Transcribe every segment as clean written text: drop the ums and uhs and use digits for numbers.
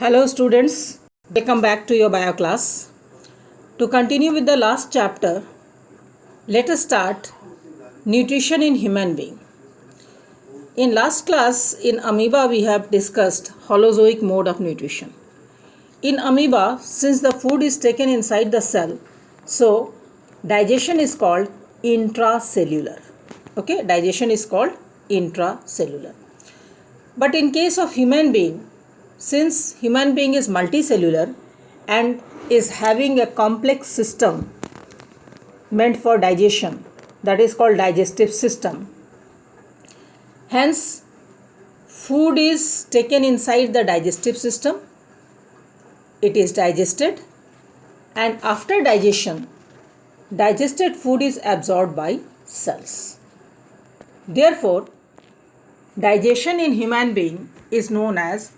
Hello students, welcome back to your bio class. To continue with the last chapter, let us start nutrition in human being. In last class in amoeba we have discussed holozoic mode of nutrition. In amoeba, since the food is taken inside the cell, so digestion is called intracellular. Okay, digestion is called intracellular. But in case of human being, since human being is multicellular and is having a complex system meant for digestion, that is called digestive system. Hence, food is taken inside the digestive system, it is digested, and after digestion, digested food is absorbed by cells. Therefore, digestion in human being is known as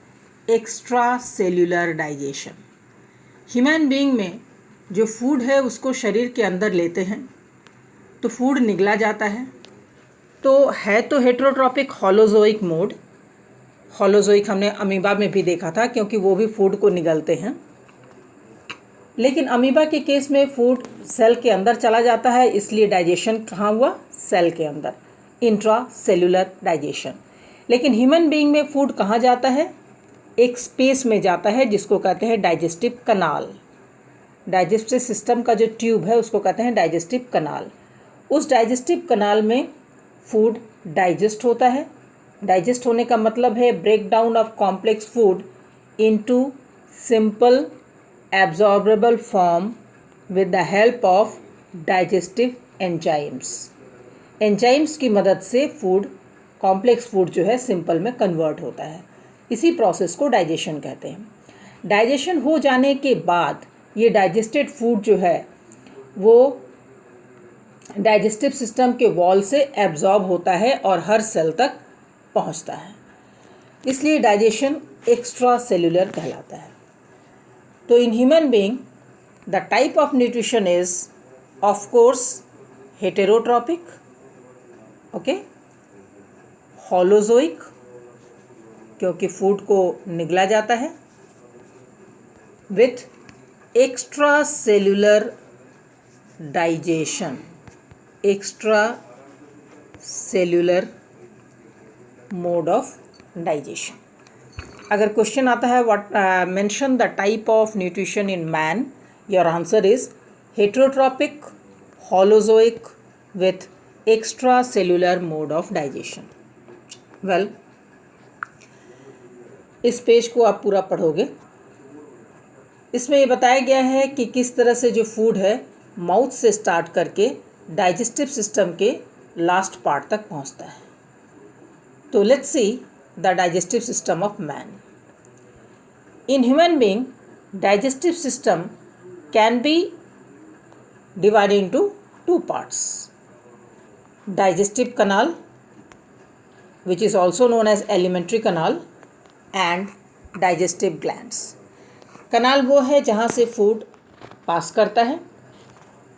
extracellular digestion. Human being में जो food है उसको शरीर के अंदर लेते हैं तो फूड निगला जाता है. तो हेटरोट्रॉपिक होलोजोइक मोड. होलोजोइक हमने अमीबा में भी देखा था क्योंकि वो भी फूड को निगलते हैं. लेकिन अमीबा के केस में फूड सेल के अंदर चला जाता है, इसलिए डाइजेशन कहाँ हुआ? सेल के अंदर, इंट्रासेल्युलर डाइजेशन. लेकिन ह्यूमन बीइंग में फूड कहाँ जाता है? एक स्पेस में जाता है जिसको कहते हैं डाइजेस्टिव कनाल. डाइजेस्टिव सिस्टम का जो ट्यूब है उसको कहते हैं डाइजेस्टिव कनाल. उस डाइजेस्टिव कनाल में फूड डाइजेस्ट होता है. डाइजेस्ट होने का मतलब है break down of complex food into simple absorbable form with the help of digestive enzymes. Enzymes की मदद से फूड, कॉम्प्लेक्स फूड जो है सिंपल में कन्वर्ट होता है. इसी प्रोसेस को डाइजेशन कहते हैं. डाइजेशन हो जाने के बाद ये डाइजेस्टेड फूड जो है वो डाइजेस्टिव सिस्टम के वॉल से एब्जॉर्ब होता है और हर सेल तक पहुंचता है. इसलिए डाइजेशन एक्स्ट्रा सेल्यूलर कहलाता है. तो इन human being the type of nutrition is of course heterotrophic, okay, holozoic क्योंकि फूड को निगला जाता है, with extra cellular digestion, extra cellular mode of digestion. अगर क्वेश्चन आता है what mention the type of nutrition in man, your answer is heterotrophic, holozoic with extra cellular mode of digestion. Well, इस page को आप पूरा पढ़ोगे. इसमें ये बताया गया है कि किस तरह से जो फूड है माउथ से स्टार्ट करके डाइजेस्टिव सिस्टम के लास्ट पार्ट तक पहुंचता है. तो let's see the digestive system of man. In human being digestive system can be divided into two parts. Digestive canal which is also known as alimentary canal and digestive glands. कनाल वो है जहाँ से food पास करता है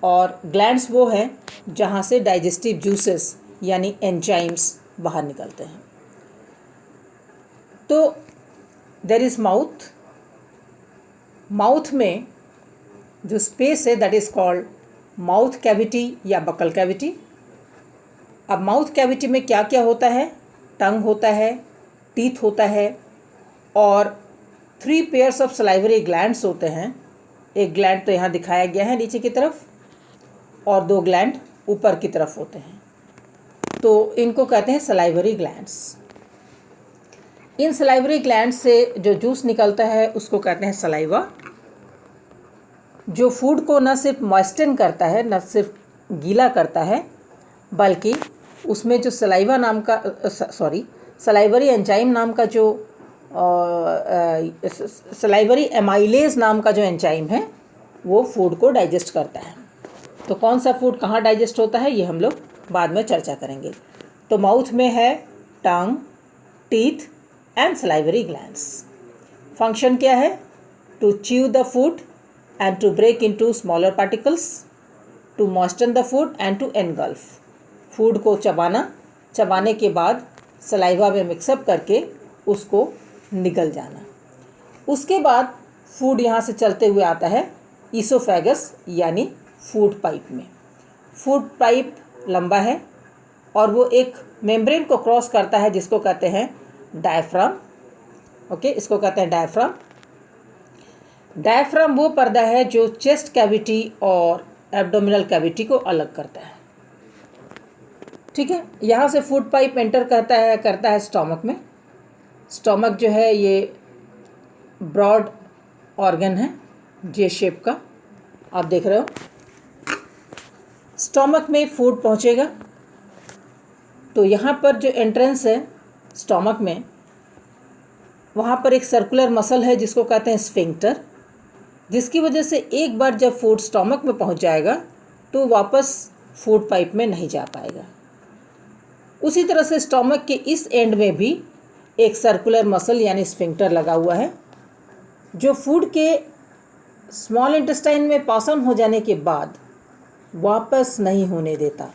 और glands वो है जहाँ से डाइजेस्टिव जूसेस यानी एंजाइम्स बाहर निकलते हैं. तो देयर इज़ माउथ. माउथ में जो स्पेस है that is called mouth cavity या बकल कैविटी. अब माउथ कैविटी में क्या क्या होता है? टंग होता है, टीथ होता है और 3 पेयर्स ऑफ सलाइवरी ग्लैंड्स होते हैं. एक ग्लैंड तो यहाँ दिखाया गया है नीचे की तरफ और 2 ग्लैंड ऊपर की तरफ होते हैं. तो इनको कहते हैं सलाइवरी ग्लैंड्स. इन सलाइवरी ग्लैंड से जो जूस निकलता है उसको कहते हैं सलाइवा, जो फूड को न सिर्फ मॉइस्टन करता है, न सिर्फ गीला करता है, बल्कि उसमें जो सलाइवा नाम का सलाइवरी एंजाइम नाम का जो सलाइवरी एमाइलेज नाम का जो एंजाइम है वो फूड को डाइजेस्ट करता है. तो कौन सा फूड कहाँ डाइजेस्ट होता है ये हम लोग बाद में चर्चा करेंगे. तो माउथ में है tongue, teeth and salivary glands. Function क्या है? To chew the food and to break into smaller particles, to moisten the food and to engulf. Food को चबाना, चबाने के बाद सलाइवा में मिक्सअप करके उसको निगल जाना. उसके बाद फूड यहाँ से चलते हुए आता है ईसोफेगस यानी फूड पाइप में। फूड पाइप लंबा है और वो एक मेम्ब्रेन को क्रॉस करता है जिसको कहते हैं डायफ्राम। ओके, इसको कहते हैं डायफ्राम। डायफ्राम वो पर्दा है जो चेस्ट कैविटी और एब्डोमिनल कैविटी को अलग करता है। ठीक है, यहाँ से फूड पाइप एंटर करता है स्टोमक में। स्टोमक जो है ये ब्रॉड ऑर्गन है, जे शेप का, आप देख रहे हो। स्टोमक में फूड पहुँचेगा तो यहाँ पर जो एंट्रेंस है स्टोमक में, वहाँ पर एक सर्कुलर मसल है जिसको कहते हैं स्फिंक्टर, जिसकी वजह से एक बार जब फूड स्टोमक में पहुँच जाएगा तो वापस फूड पाइप में नहीं जा पाएगा। उसी तरह से स्टोमक के इस एंड में भी एक सर्कुलर मसल यानी स्फिंक्टर लगा हुआ है जो फूड के स्मॉल इंटेस्टाइन में पास ऑन हो जाने के बाद वापस नहीं होने देता।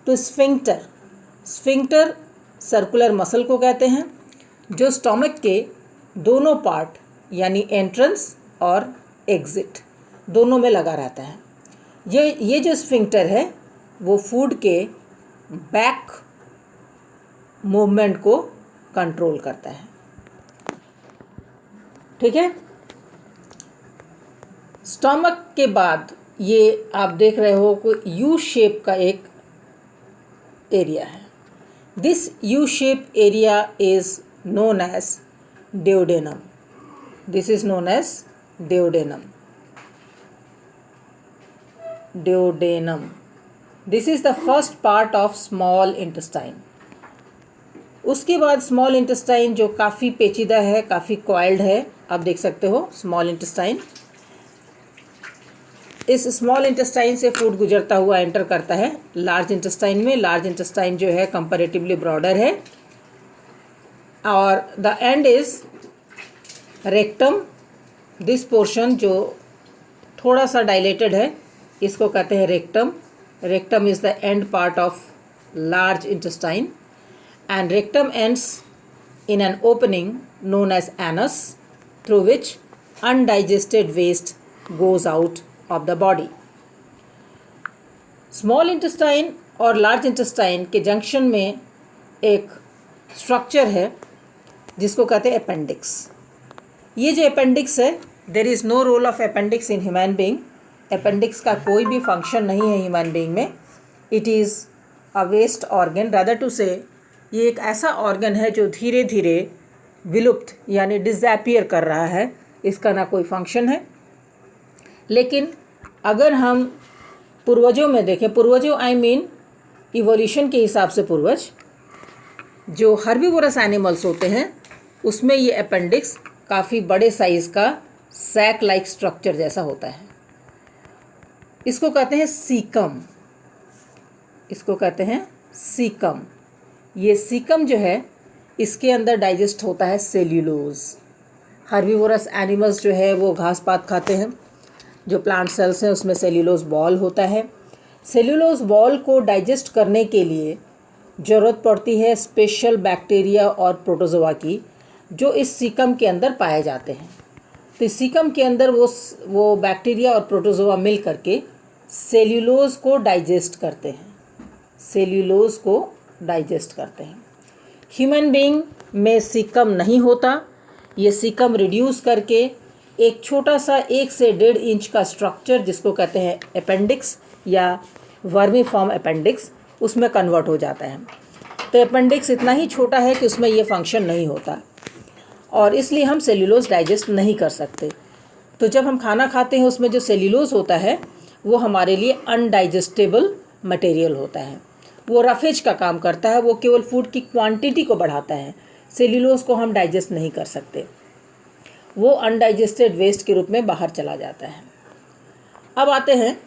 तो स्फिंक्टर सर्कुलर मसल को कहते हैं जो स्टोमक के दोनों पार्ट यानी एंट्रेंस और एग्जिट दोनों में लगा रहता है। ये जो स्फिंक्टर है वो फूड के बैक मूवमेंट को कंट्रोल करता है। ठीक है, स्टोमक के बाद ये आप देख रहे हो कोई यू शेप का एक एरिया है। This U shape area is known as duodenum. This is known as duodenum. Duodenum. This is the first part of small intestine. उसके बाद स्मॉल इंटेस्टाइन जो काफ़ी पेचीदा है, काफ़ी कॉइल्ड है, आप देख सकते हो स्मॉल इंटेस्टाइन। इस स्मॉल इंटेस्टाइन से फूड गुजरता हुआ एंटर करता है लार्ज इंटेस्टाइन में। लार्ज इंटेस्टाइन जो है कंपैरेटिवली ब्रॉडर है और the end is rectum. This portion जो थोड़ा सा डायलेटेड है इसको कहते हैं rectum. Rectum is the end part of large intestine and rectum ends in an opening known as anus through which undigested waste goes out of the body. Small intestine और large intestine के junction में एक structure है जिसको कहते हैं appendix. ये जो अपेंडिक्स है, there is no role of appendix in human being. Appendix का कोई भी फंक्शन नहीं है ह्यूमन बीइंग में। It is a waste organ, rather to say ये एक ऐसा ऑर्गन है जो धीरे धीरे विलुप्त यानी डिसअपीयर कर रहा है। इसका ना कोई फंक्शन है। लेकिन अगर हम पूर्वजों में देखें, पूर्वजों आई मीन इवोल्यूशन के हिसाब से पूर्वज, जो हर्बीवोरस एनिमल्स होते हैं उसमें ये अपेंडिक्स काफ़ी बड़े साइज़ का सैक लाइक स्ट्रक्चर जैसा होता है। इसको कहते हैं सीकम। इसको कहते हैं सीकम। ये सीकम जो है इसके अंदर डाइजेस्ट होता है सेल्यूलोज। हर्बीवोरस एनिमल्स जो है वो घास पात खाते हैं। जो प्लांट सेल्स हैं उसमें सेल्यूलोज बॉल होता है। सेल्यूलोज बॉल को डाइजेस्ट करने के लिए ज़रूरत पड़ती है स्पेशल बैक्टीरिया और प्रोटोजोआ की, जो इस सीकम के अंदर पाए जाते हैं। तो इस सीकम के अंदर वो बैक्टीरिया और प्रोटोजोआ मिल करके सेल्यूलोज को डाइजेस्ट करते हैं। सेल्यूलोज को डाइजेस्ट करते हैं। ह्यूमन बीइंग में सीकम नहीं होता। ये सीकम रिड्यूस करके एक छोटा सा 1 से 1.5 इंच का स्ट्रक्चर जिसको कहते हैं अपेंडिक्स या वर्मीफॉर्म अपेंडिक्स, उसमें कन्वर्ट हो जाता है। तो अपेंडिक्स इतना ही छोटा है कि उसमें ये फंक्शन नहीं होता और इसलिए हम सेल्यूलोज डाइजेस्ट नहीं कर सकते। तो जब हम खाना खाते हैं उसमें जो सेल्यूलोज होता है वो हमारे लिए अनडाइजेस्टेबल मटेरियल होता है। वो रफेज का काम करता है, वो केवल फूड की क्वांटिटी को बढ़ाता है। सेल्यूलोज को हम डाइजेस्ट नहीं कर सकते, वो अनडाइजेस्टेड वेस्ट के रूप में बाहर चला जाता है। अब आते हैं